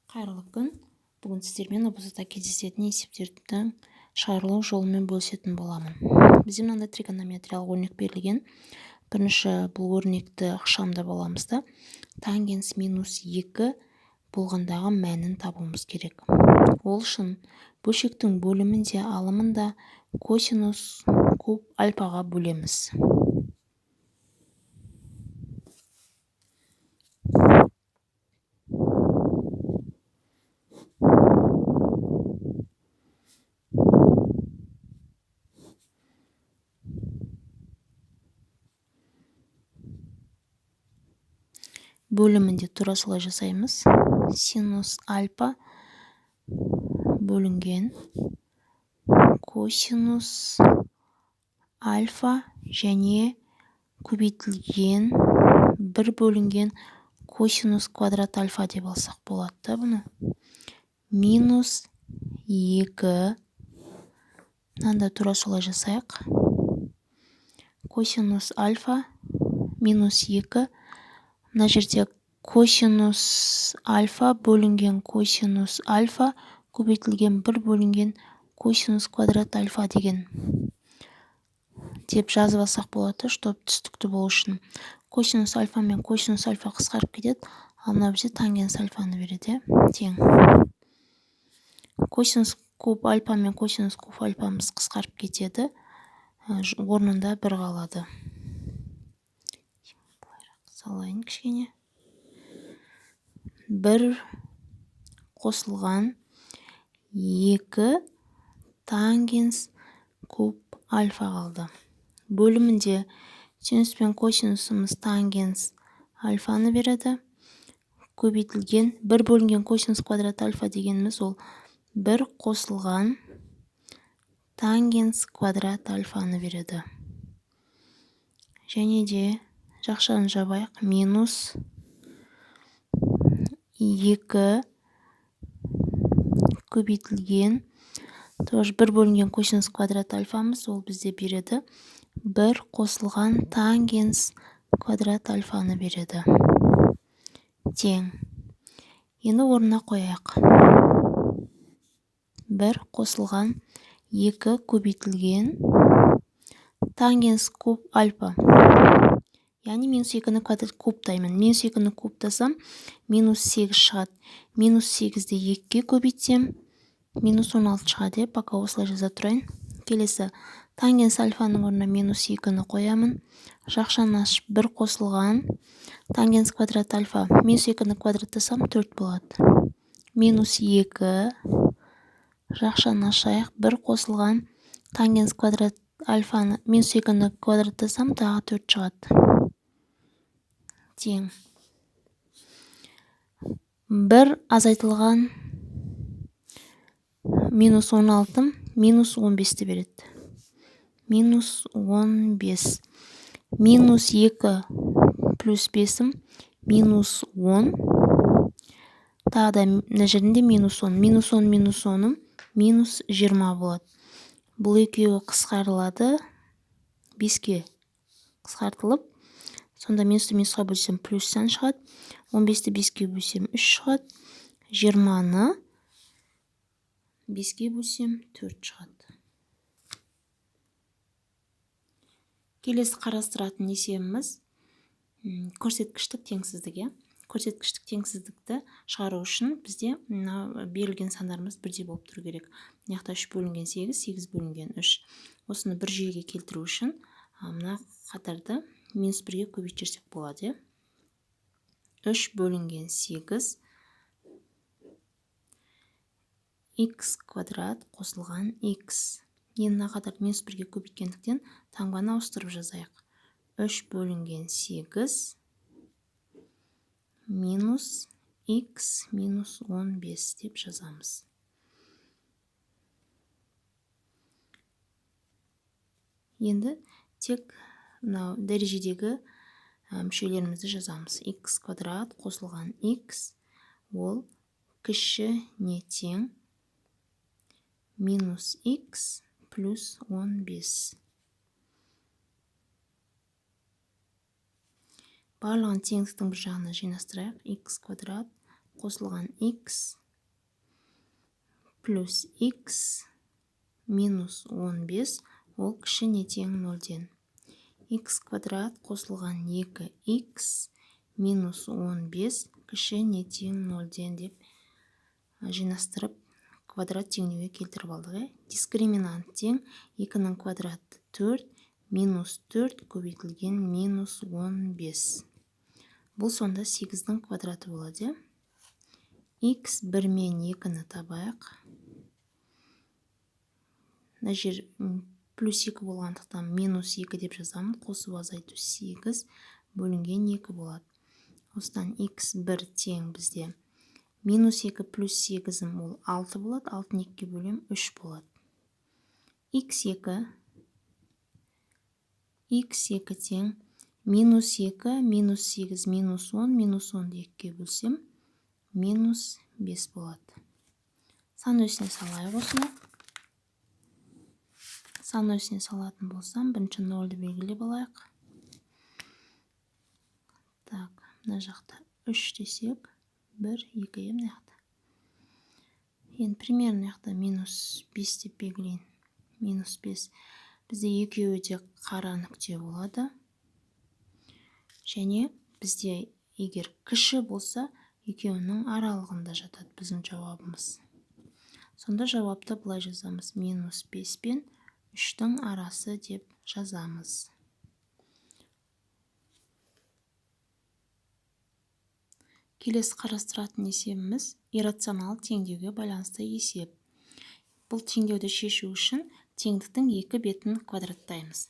Қайырлы күн. Бүгін сіздермен ұбт-да кездесетін есептердің шығарылу жолымен бөлісетін боламын. Бізде мынандай тригонометриялық өрнек берілген. Бірінші бұл өрнекті ықшамдап аламыз да, тангенс минус 2 болғандағы мәнін табуымыз керек. Ол үшін бөлшектің бөлімін де алымын да косинус куб альфаға бөлеміз. Бөлімінде тура солай жасаймыз. Синус альфа бөлінген косинус альфа және көбейтілген 1 бөлінген косинус квадрат альфа деп алсақ болады бұны. Минус 2. Мынанда тура солай жасайық. Косинус альфа минус 2. Мына жерде косинус альфа бөлінген косинус альфа көбейтілген 1 бөлінген косинус квадрат альфа деген деп жазып алсақ болады, чтобы түстікті болу үшін. Косинус альфа мен косинус альфа қысқарып кетеді, ал мына бізде тангенс альфаны береді, тең. Косинус куб альфа мен косинус куб альфамыз қысқарып кетеді, орнында 1 қалады. Салайын кішкене. 1 қосылған 2 тангенс куб альфа қалды. Бөлімінде синус пен косинусымыз тангенс альфаны береді. Көбейтілген 1 бөлінген косинус квадрат альфа дегеніміз ол 1 қосылған тангенс квадрат альфаны береді. Және де жақшаны жабайық. Минус 2 көбейтілген 1 бөлінген косинус квадрат альфамыз ол бізде береді. 1 қосылған тангенс квадрат альфаны береді. Тең. Енді орнына қояйық. 1 қосылған 2 көбейтілген тангенс куб альфа. Яғни минус 2-ні кубтаймын. Минус 2-ні кубтасам, минус 8 шығады. Минус 8-ді 2-ге көбейтсем, минус 16 шығады. Пока осылай жаза тұрайын. Келесі, тангенс альфаның орнына минус 2-ні қоямын. Жақшаны ашып 1 қосылған тангенс квадрат альфа. Минус 2-ні квадраттасам 4 болады. Минус 2 жақшаны ашайық. 1 қосылған тангенс квадрат альфаны. Минус 2-ні квадраттасам тағы 4 шығады. Тең. 1 азайтылған минус 16 минус 15-ті береді. Минус 15. Минус 2 плюс 5 минус 10. Тағы да мына жерінде минус 10. Минус 10 минус 10 минус 20 болады. Бұл екеуі қысқарылады. 5-ке қысқартылып, сонда минусты минусқа бөлсем плюс сан шығады. 15-ті 5-ке бөлсем 3 шығады. 20-ны 5-ке бөлсем 4 шығады. Келесі қарастыратын есебіміз көрсеткіштік теңсіздігі. Көрсеткіштік теңсіздікті шығару үшін бізде берілген сандарымыз бірдей болып тұру керек. Мына 3 бөлінген 8, 8 бөлінген 3. Осыны бір жүйеге келтіру үшін мына қатарды минус 1-ге көбейтсек болады. 3 бөлінген 8 x квадрат қосылған x. Енді мына қатарды минус 1-ге көбейткендіктен таңбаны ауыстырып жазайық. 3 бөлінген 8 минус x минус 15 деп жазамыз. Енді тек дәрежедегі мүшелерімізді жазамыз. X квадрат қосылған x ол кіші не тең минус x плюс 15. Барлығын теңдіктің бір жағына жинастырайық. X квадрат қосылған x плюс x минус 15 ол кішіне тең 0-ден. X квадрат қосылған 2x минус 15 кішіне тең 0-ден деп жинастырып квадрат теңдеуге келтіріп алдық. Дискриминант тең 2-ның квадраты 4 минус 4 көбейтілген минус 15. Бұл сонда 8-дің квадраты болады. X 1 мен 2-ні табайық. Мына жер плюс 2 болғандықтан минус 2 деп жазамын. Қосу азайту 8 бөлінген 2 болады. Осыдан x1 тең бізде минус 2 плюс 8 ол 6 болады. 6-ны 2-ге бөлем 3 болады. x2 тең минус 2 минус 8 минус 10 минус 10-ды 2-ге бөлсем минус 5 болады. Сан өсіне салайық осыны. Сан өсіне салатын болсам, бірінші 0-ды белгілеп алайық. Так, мына жақта 3 десек, 1, 2 мына жақта. Енді примерно жақта минус 5 деп белгілейін. Минус 5. Бізде екеуі де қара нүкте болады. Және бізде егер кіші болса, екеуінің аралығында жатады біздің жауабымыз. Сонда жауапты былай жазамыз. Минус 5 пен 3-дің арасы деп жазамыз. Келесі қарастыратын есебіміз иррационал теңдеуге байланысты есеп. Бұл теңдеуді шешу үшін теңдіктің екі бетін квадраттаймыз.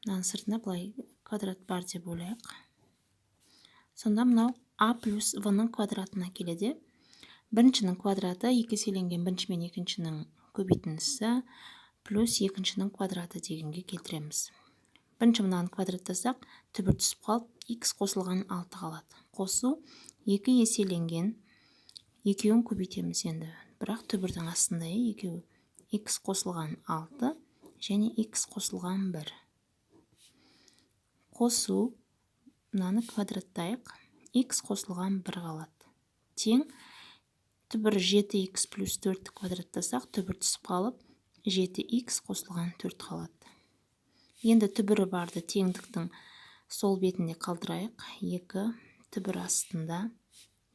Мынаның сыртына былай квадрат бар деп ойлайық. Сонда мынау а плюс в-ның квадратына келеді. Біріншінің квадраты екеселенген бірінші мен екіншінің көбейтіндісі плюс екіншінің квадраты дегенге келтіреміз. Бірінші мынаны квадраттасақ, түбір түсіп қалып, x қосылған 6 қалады. Қосу 2 еселенген, екеуін көбейтеміз енді. Бірақ түбірдің астында екеуі x қосылған 6 және x қосылған 1. Қосу мынаны квадраттайық, x қосылған 1 қалады. Тең түбір 7x плюс 4 квадраттасақ, түбір түсіп қалып, 7x қосылған 4 қалады. Енді түбірі барды теңдіктің сол бетінде қалдырайық. 2 түбір астында.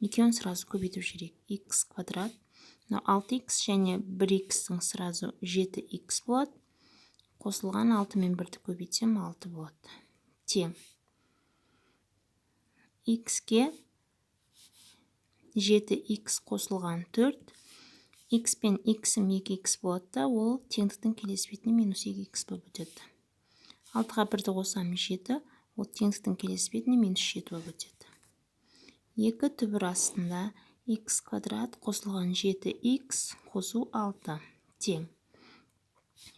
Екеуін сразу көбейтіп жіберейік. X квадрат. 6x және 1x-ің сразу 7x болады. Қосылған 6 мен 1-ді көбейтсем 6 болады. Тең. X-ке 7x қосылған 4. X пен x-ім 2x болады да, ол теңдіктің келесі бетіне минус 2x болып өтеді. 6-ға 1-ді қосам 7, ол теңдіктің келесі бетіне минус 7 болып өтеді. 2 түбір астында x квадрат қосылған 7x қосу 6 тең.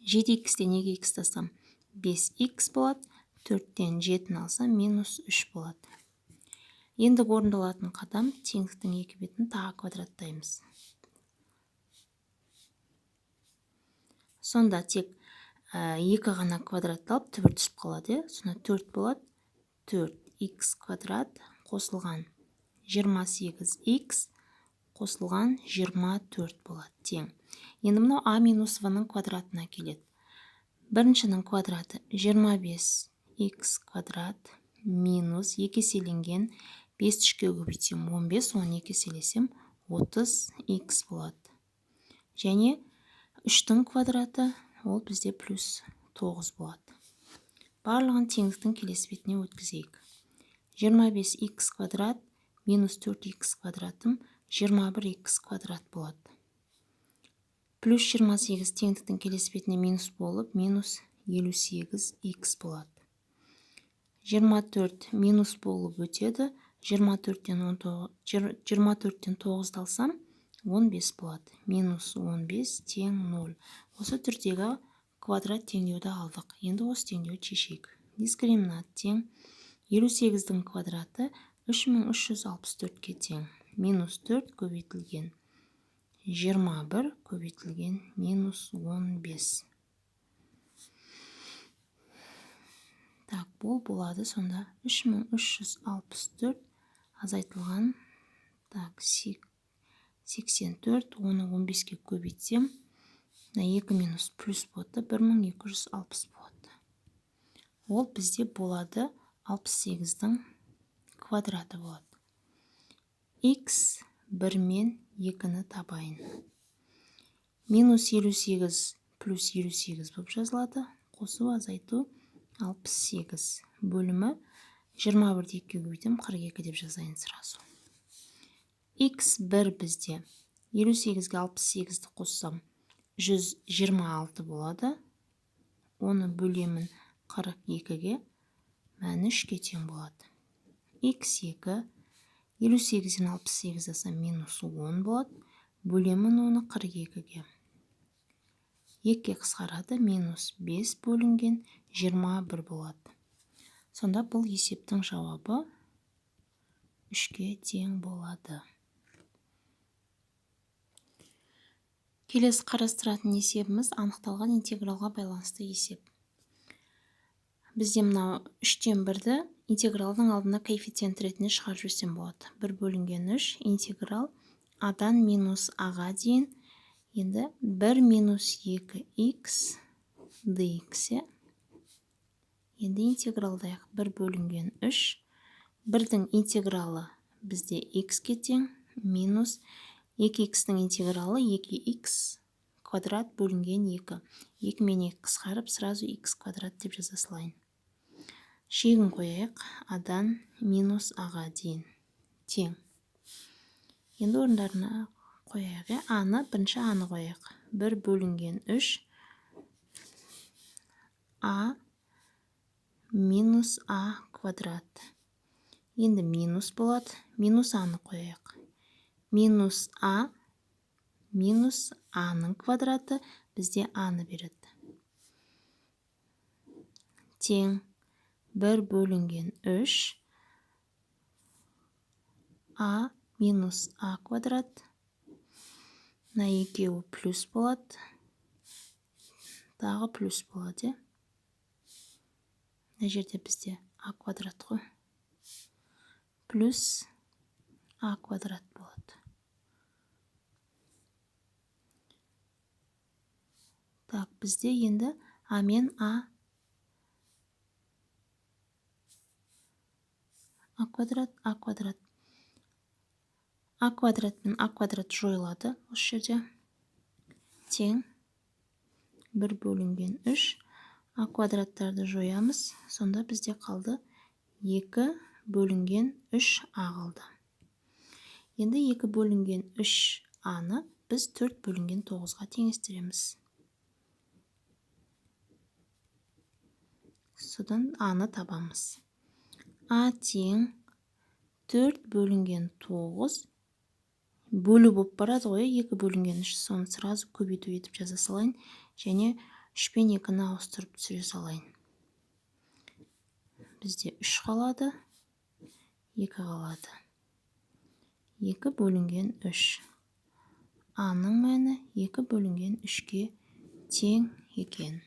7x-тен 2x тастам 5x болады, 4-тен 7-ні алсам минус 3 болады. Енді орындалатын қадам теңдіктің екі бетін тағы квадраттаймыз. Сонда тек 2 ғана квадратталып түбір түсіп қалады. Сонда 4 болады. 4x квадрат қосылған 28x қосылған 24 болады. Тең. Енді мынау а минус в-ның квадратына келеді. Біріншінің квадраты 25x квадрат минус 2 еселенген 5 3-ге көбейтсем 15, 12 еселесем 30x болады. Және 3-дің квадраты ол бізде плюс 9 болады. Барлығын теңдіктің келесі бетіне өткізейік. 25x квадрат минус 4x квадратым 21x квадрат болады. Плюс 28 теңдіктің келесі бетіне минус болып, минус 58x болады. 24 минус болып өтеді. 24-тен 9-ды алсам, 15 болады. Минус 15 тең 0. Осы түрдегі квадрат теңдеуді алдық. Енді осы теңдеуді шешейік. Дискриминант тең 58-дің квадраты 3364-ке тең. Минус 4 көбейтілген 21 көбейтілген минус 15. Так, бұл болады сонда 3364 азайтылған. Так, 84, оны 15-ке көбейтсем, 2 минус плюс болады, 1260 болады. Ол бізде болады 68-дің квадраты болады. X 1 мен 2-ні табайын. Минус 58 плюс 58 болып жазылады. Қосу азайту 68. Бөлімі 21-ді 2-ге көбейтем, 42 деп жазайын сразу. X1 бізде 58-ге 68-ді қоссам 126 болады. Оны бөлемін 42-ге, мәні 3-ке тең болады. X2 58-ден 68 жасам минус 10 болады. Бөлемін оны 42-ге. 2-ке қысқарады, минус 5 бөлінген 21 болады. Сонда бұл есептің жауабы 3-ке тең болады. Келесі қарастыратын есебіміз анықталған интегралға байланысты есеп. Бізде мынау 3-тен 1-ді интегралдың алдына коэффициент ретінде шығарып жүрсем болады. 1 бөлінген 3 интеграл А-дан минус А-ға дейін. Енді 1 минус 2х dx. Енді интегралдайық. 1 бөлінген 3. 1-дің интегралы бізде х-ке тең, минус 2х-ның интегралы 2х квадрат бөлінген 2. 2 мен 2 қысқарып, сразу х квадрат деп жаза салайын. Шегін қояйық. А-дан минус А-ға дейін тең. Енді орындарына қояйық. А-ны, бірінші А-ны қояйық. 1 бөлінген 3 А минус А квадрат. Енді минус болады. Минус А-ны қояйық. Минус А минус А-ның квадраты бізде А-ны береді. Тең 1 бөлінген 3 А минус А квадрат. На екеуі плюс болады. Тағы плюс болады. Мына жерде бізде А квадрат қой. Плюс А квадрат болады. Так, бізде енді А мен А квадрат, А квадрат. А квадрат пен А квадрат жойылады осы жерде. Тең 1 бөлінген 3. А квадраттарды жоямыз. Сонда бізде қалды 2 бөлінген 3 А қалды. Енді 2 бөлінген 3 А-ны біз 4 бөлінген 9-ға теңестіреміз. Содан А-ны табамыз. А тең 4 бөлінген 9 бөлі болып барады ғой, 2 бөлінген 3, соны сразу көбейту етіп жаза салайын, және 3 пен 2-ні ауыстырып түсіре салайын. Бізде 3 қалады, 2 қалады. 2 бөлінген 3. А-ның мәні 2 бөлінген 3-ке тең екен.